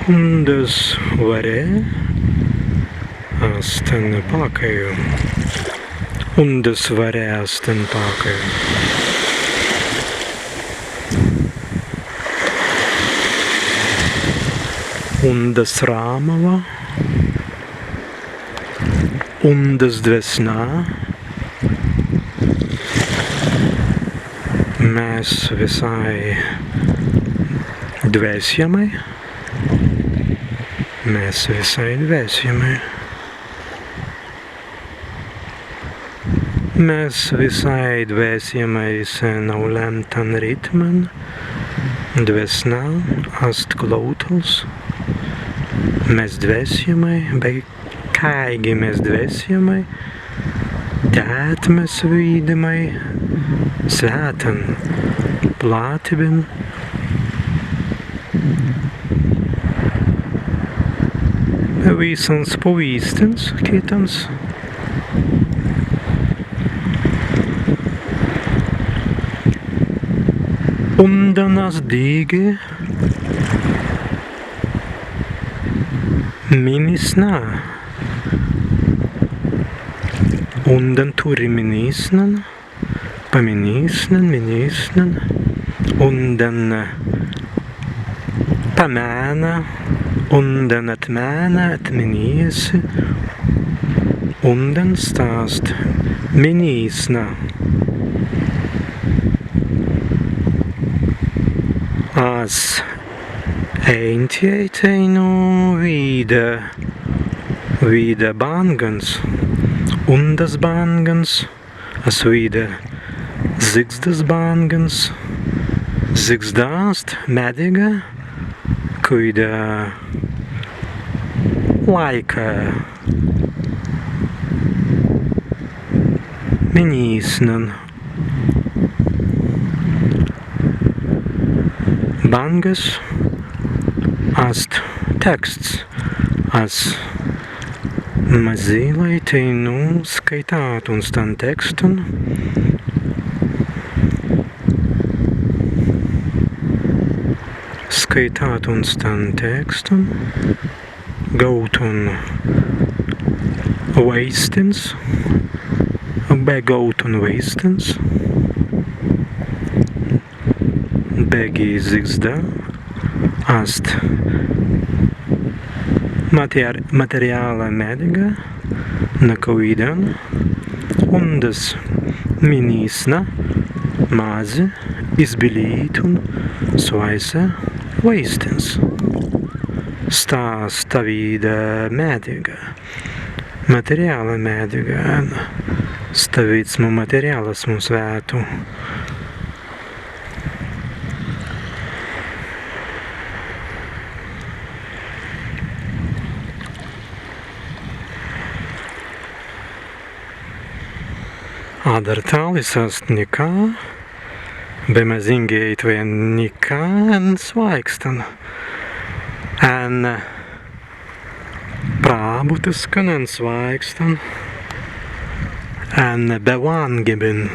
Undas varē astan pakaju. Undas varē astan pakaju. Undas rāmava. Undas dvēsnā. Mēs visai dvēsjamai. Mēs visai dvēsjamai. Mēs visai dvēsjamai nav lemtan ritman. Dvēsnā ast klautals. Mēs dvēsjamai, bet kaigi mēs dvēsjamai. Tēt mēs vīdamai. Svētan plātibin. Visans povīstens, kietans. Undanas dīge. Minisnā. Undan turi minisnan. Minisnan. Undan pamēna. Undan atmēna, atminiesi. Undan stāst minisnā. As eintieiteinu vida Bāngas. Undas Bāngas. As vida zigzdas Bāngas. Zigzdāst mediga. Kuida laika minisnan. Bāngas ast teksts. As mazīlaiteinu skaitāt un stan tekstun. Skaitāt un stan tekstun. Gautun veistens. Begautun veistens. Begi zigzda. Ast materiāla mediga. Nakauidan. Undas minisnā. Mazi izbilītun svaisa veistens. Stāsta vida mediga. Materiāla mediga. Stāvīts mu materiālas mu svētu. Adar tālis ast nikā. Bemaz ingeit vien nikā en svaikstan. En prābutas kan en svaikstan. En bevangeben.